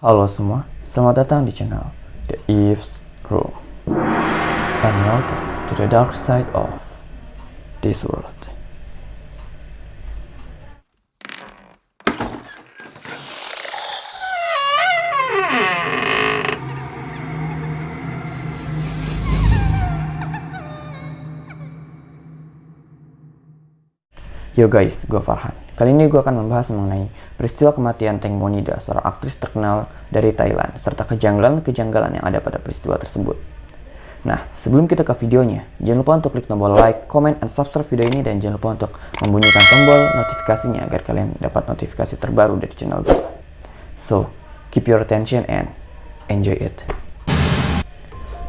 Halo semua, selamat datang di channel The Eve's Room and welcome to the dark side of this world. Yo guys, gue Farhan. Kali ini gue akan membahas mengenai peristiwa kematian Teng Monida, seorang aktris terkenal dari Thailand, serta kejanggalan-kejanggalan yang ada pada peristiwa tersebut. Nah, sebelum kita ke videonya, jangan lupa untuk klik tombol like, comment, and subscribe video ini, dan jangan lupa untuk membunyikan tombol notifikasinya agar kalian dapat notifikasi terbaru dari channel gue. So, keep your attention and enjoy it.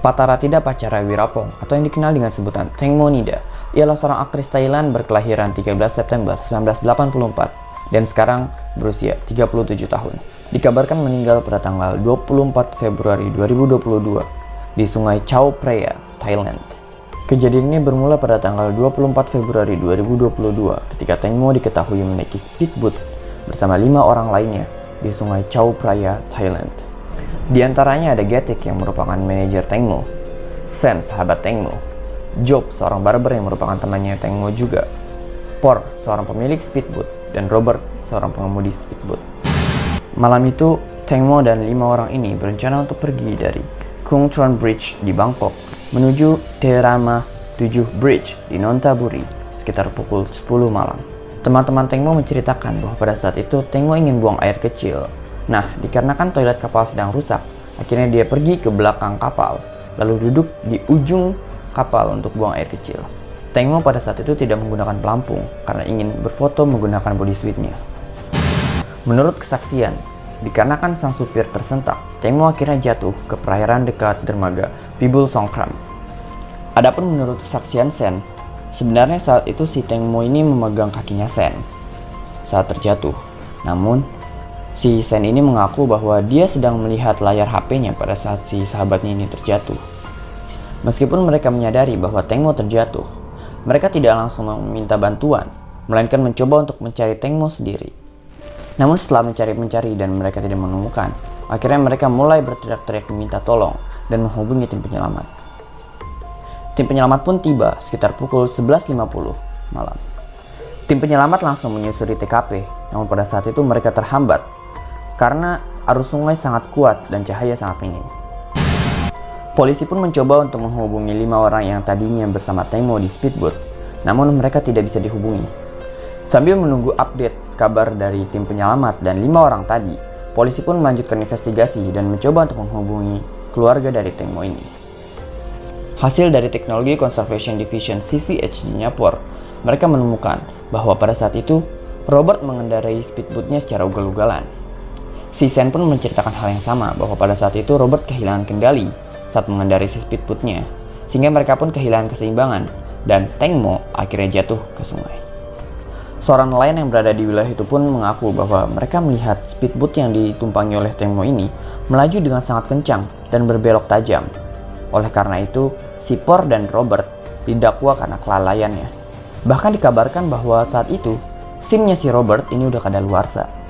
Pataratida Pacara Wirapong, atau yang dikenal dengan sebutan Teng Monida, ialah seorang aktris Thailand berkelahiran 13 September 1984 dan sekarang berusia 37 tahun. Dikabarkan meninggal pada tanggal 24 Februari 2022 di Sungai Chao Phraya, Thailand. Kejadian ini bermula pada tanggal 24 Februari 2022 ketika Teng Mo diketahui menaiki speedboat bersama 5 orang lainnya di Sungai Chao Phraya, Thailand. Di antaranya ada Getik yang merupakan manajer Teng Mo, Sen, sahabat Teng Mo, Job, seorang barber yang merupakan temannya Teng Mo juga, Por, seorang pemilik speedboat, dan Robert, seorang pengemudi speedboat. Malam itu, Teng Mo dan 5 orang ini berencana untuk pergi dari Kung Tron Bridge di Bangkok menuju Terama 7 Bridge di Nonthaburi sekitar pukul 10 malam. Teman-teman Teng Mo menceritakan bahwa pada saat itu Teng Mo ingin buang air kecil. Nah, dikarenakan toilet kapal sedang rusak, akhirnya dia pergi ke belakang kapal, lalu duduk di ujung kapal untuk buang air kecil. Teng Mo pada saat itu tidak menggunakan pelampung karena ingin berfoto menggunakan body suitnya. Menurut kesaksian, dikarenakan sang supir tersentak, Teng Mo akhirnya jatuh ke perairan dekat dermaga Pibul Songkram. Adapun menurut kesaksian Sen, sebenarnya saat itu si Teng Mo ini memegang kakinya Sen saat terjatuh. Namun, si Sen ini mengaku bahwa dia sedang melihat layar HP-nya pada saat si sahabatnya ini terjatuh. Meskipun mereka menyadari bahwa Teng Mo terjatuh, mereka tidak langsung meminta bantuan, melainkan mencoba untuk mencari Teng Mo sendiri. Namun setelah mencari dan mereka tidak menemukan, akhirnya mereka mulai berteriak-teriak meminta tolong dan menghubungi tim penyelamat. Tim penyelamat pun tiba sekitar pukul 11.50 malam. Tim penyelamat langsung menyusuri TKP, namun pada saat itu mereka terhambat karena arus sungai sangat kuat dan cahaya sangat minim. Polisi pun mencoba untuk menghubungi 5 orang yang tadinya bersama Teng Mo di speedboat, namun mereka tidak bisa dihubungi. Sambil menunggu update kabar dari tim penyelamat dan 5 orang tadi, polisi pun melanjutkan investigasi dan mencoba untuk menghubungi keluarga dari Teng Mo ini. Hasil dari Teknologi Conservation Division CCH di Singapura, mereka menemukan bahwa pada saat itu Robert mengendarai speedboatnya secara ugal-ugalan. Si Sen pun menceritakan hal yang sama, bahwa pada saat itu Robert kehilangan kendali saat mengendarai si speedboatnya, sehingga mereka pun kehilangan keseimbangan dan Teng Mo akhirnya jatuh ke sungai. Seorang nelayan yang berada di wilayah itu pun mengaku bahwa mereka melihat speedboat yang ditumpangi oleh Teng Mo ini melaju dengan sangat kencang dan berbelok tajam. Oleh karena itu, si Por dan Robert didakwa karena kelalaiannya. Bahkan dikabarkan bahwa saat itu SIM-nya si Robert ini udah kadaluarsa.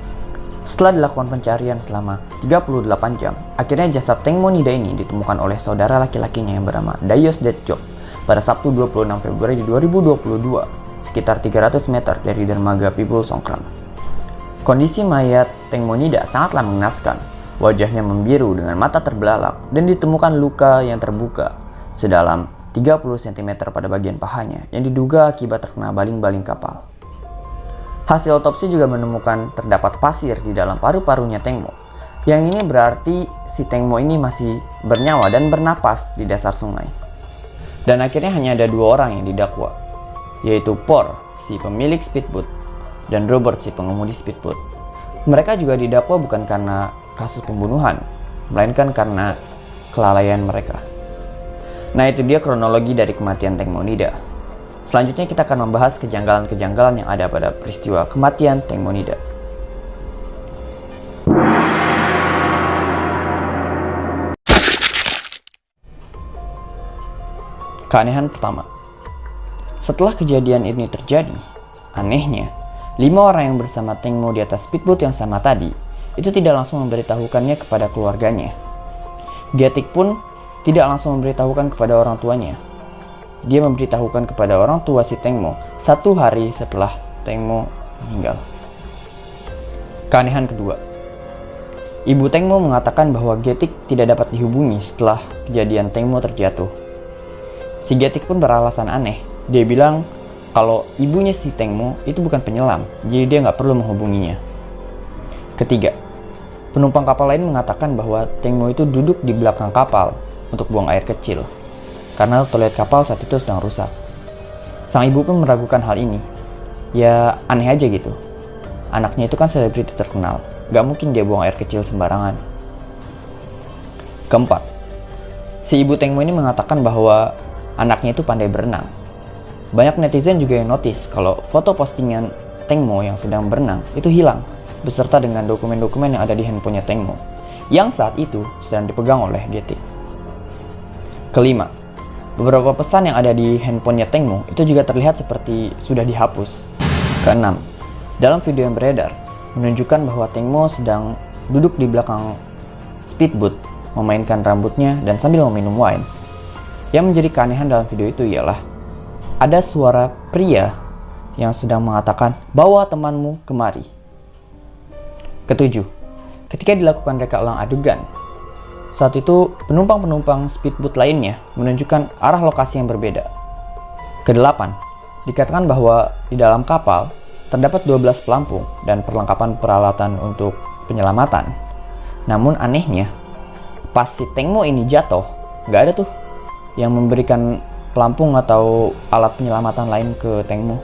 Setelah dilakukan pencarian selama 38 jam, akhirnya jasad Teng Monida ini ditemukan oleh saudara laki-lakinya yang bernama Dayos Detjok pada Sabtu 26 Februari 2022, sekitar 300 meter dari dermaga Pibul Songkram. Kondisi mayat Teng Monida sangatlah mengenaskan. Wajahnya membiru dengan mata terbelalak dan ditemukan luka yang terbuka sedalam 30 cm pada bagian pahanya yang diduga akibat terkena baling-baling kapal. Hasil otopsi juga menemukan terdapat pasir di dalam paru-parunya Teng Mo. Yang ini berarti si Teng Mo ini masih bernyawa dan bernapas di dasar sungai. Dan akhirnya hanya ada 2 orang yang didakwa, yaitu Por, si pemilik speedboat, dan Robert, si pengemudi speedboat. Mereka juga didakwa bukan karena kasus pembunuhan, melainkan karena kelalaian mereka. Nah, itu dia kronologi dari kematian Teng Monida. Selanjutnya kita akan membahas kejanggalan-kejanggalan yang ada pada peristiwa kematian Teng Monida. Keanehan pertama. Setelah kejadian ini terjadi, anehnya, 5 orang yang bersama Teng Mo di atas speedboat yang sama tadi itu tidak langsung memberitahukannya kepada keluarganya. Getik pun tidak langsung memberitahukan kepada orang tuanya. Dia memberitahukan kepada orang tua si Tengmo 1 hari setelah Tengmo meninggal. Keanehan kedua, Ibu Tengmo mengatakan bahwa Getik tidak dapat dihubungi setelah kejadian Tengmo terjatuh. Si Getik pun beralasan aneh. Dia bilang kalau ibunya si Tengmo itu bukan penyelam, jadi dia nggak perlu menghubunginya. Ketiga, penumpang kapal lain mengatakan bahwa Tengmo itu duduk di belakang kapal untuk buang air kecil, karena toilet kapal saat itu sedang rusak. Sang ibu pun meragukan hal ini. Ya aneh aja gitu. Anaknya itu kan selebriti terkenal. Gak mungkin dia buang air kecil sembarangan. Keempat, si ibu Tengmo ini mengatakan bahwa anaknya itu pandai berenang. Banyak netizen juga yang notice kalau foto postingan Tengmo yang sedang berenang itu hilang, beserta dengan dokumen-dokumen yang ada di handphonenya Tengmo, yang saat itu sedang dipegang oleh Getik. Kelima, beberapa pesan yang ada di handphonenya Tengmo itu juga terlihat seperti sudah dihapus. Keenam, dalam video yang beredar, menunjukkan bahwa Tengmo sedang duduk di belakang speedboat, memainkan rambutnya dan sambil meminum wine. Yang menjadi keanehan dalam video itu ialah ada suara pria yang sedang mengatakan, "Bawa temanmu kemari." Ketujuh, ketika dilakukan reka ulang adegan, saat itu penumpang-penumpang speedboat lainnya menunjukkan arah lokasi yang berbeda. Kedelapan, dikatakan bahwa di dalam kapal terdapat 12 pelampung dan perlengkapan peralatan untuk penyelamatan. Namun anehnya, pas si Tengmo ini jatuh, nggak ada tuh yang memberikan pelampung atau alat penyelamatan lain ke Tengmo.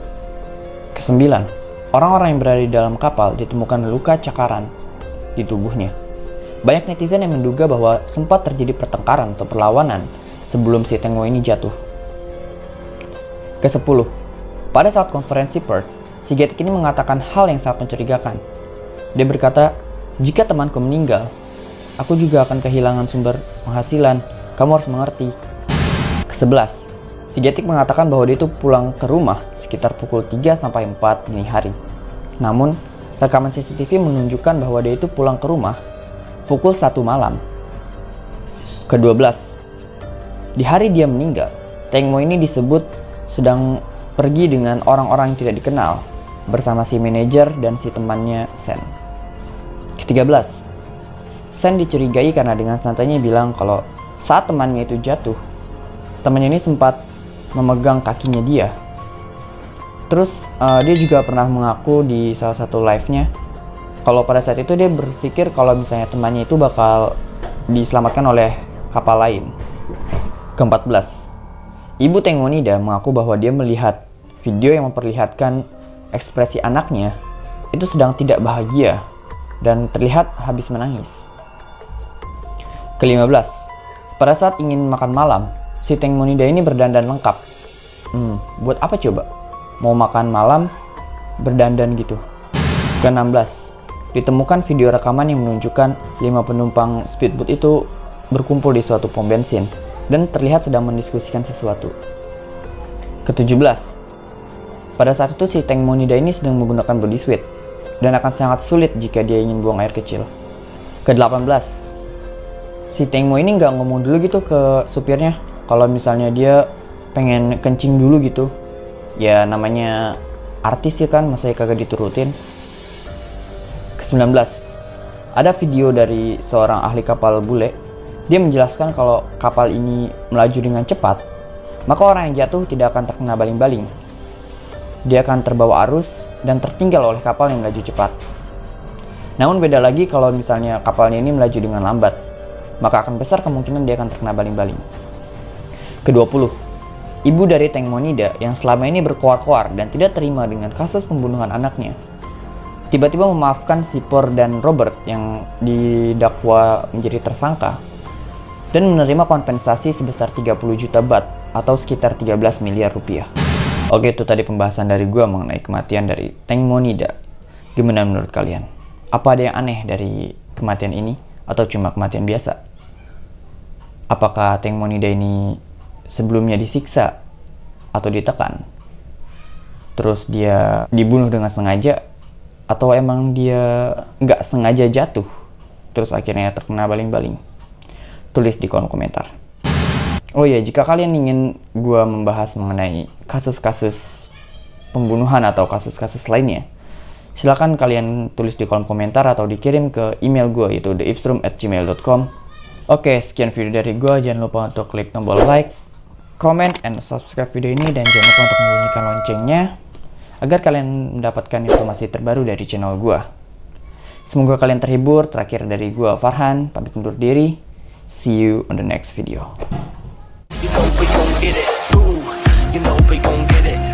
Kesembilan, orang-orang yang berada di dalam kapal ditemukan luka cakaran di tubuhnya. Banyak netizen yang menduga bahwa sempat terjadi pertengkaran atau perlawanan sebelum si Tengmo ini jatuh. Kesepuluh, pada saat konferensi pers, si Getik ini mengatakan hal yang sangat mencurigakan. Dia berkata, "Jika temanku meninggal, aku juga akan kehilangan sumber penghasilan. Kamu harus mengerti." Ke-11, si Getik mengatakan bahwa dia itu pulang ke rumah sekitar pukul 3 sampai 4 dini hari. Namun, rekaman CCTV menunjukkan bahwa dia itu pulang ke rumah pukul 1 malam. Ke-12, di hari dia meninggal, Tengmo ini disebut sedang pergi dengan orang-orang yang tidak dikenal bersama si manajer dan si temannya Sen. Ke-13, Sen dicurigai karena dengan santainya bilang kalau saat temannya itu jatuh, temannya ini sempat memegang kakinya dia. Terus dia juga pernah mengaku di salah satu live-nya kalau pada saat itu dia berpikir kalau misalnya temannya itu bakal diselamatkan oleh kapal lain. Ke-14, Ibu Tengmo Nida mengaku bahwa dia melihat video yang memperlihatkan ekspresi anaknya itu sedang tidak bahagia dan terlihat habis menangis. Ke-15, pada saat ingin makan malam, si Tengmo Nida ini berdandan lengkap. Buat apa coba? Mau makan malam berdandan gitu. Ke-16, ditemukan video rekaman yang menunjukkan 5 penumpang speedboat itu berkumpul di suatu pom bensin dan terlihat sedang mendiskusikan sesuatu. Ke-17, pada saat itu si Tengmo Nida ini sedang menggunakan body suit dan akan sangat sulit jika dia ingin buang air kecil. Ke-18, si Tengmo ini nggak ngomong dulu gitu ke supirnya kalau misalnya dia pengen kencing dulu gitu. Ya namanya artis ya kan, masa kagak diturutin. Ke-19, ada video dari seorang ahli kapal bule. Dia menjelaskan kalau kapal ini melaju dengan cepat, maka orang yang jatuh tidak akan terkena baling-baling. Dia akan terbawa arus dan tertinggal oleh kapal yang melaju cepat. Namun beda lagi kalau misalnya kapalnya ini melaju dengan lambat, maka akan besar kemungkinan dia akan terkena baling-baling. Ke-20, ibu dari Tengmo Nida yang selama ini berkoar-koar dan tidak terima dengan kasus pembunuhan anaknya, tiba-tiba memaafkan si Por dan Robert yang didakwa menjadi tersangka dan menerima kompensasi sebesar 30 juta baht atau sekitar 13 miliar rupiah. Oke, itu tadi pembahasan dari gue mengenai kematian dari Tengmo Nida. Gimana menurut kalian? Apa ada yang aneh dari kematian ini atau cuma kematian biasa? Apakah Tengmo Nida ini sebelumnya disiksa atau ditekan, terus dia dibunuh dengan sengaja, Atau emang dia nggak sengaja jatuh, terus akhirnya terkena baling-baling? Tulis di kolom komentar. Oh ya, jika kalian ingin gue membahas mengenai kasus-kasus pembunuhan atau kasus-kasus lainnya, silakan kalian tulis di kolom komentar atau dikirim ke email gue, yaitu theifsroom@gmail.com. Oke, sekian video dari gue. Jangan lupa untuk klik tombol like, comment, and subscribe video ini, dan jangan lupa untuk membunyikan loncengnya agar kalian mendapatkan informasi terbaru dari channel gue. Semoga kalian terhibur. Terakhir dari gue, Farhan, pamit undur diri. See you on the next video. You know we gon' get it. Ooh, you know we gon' get it.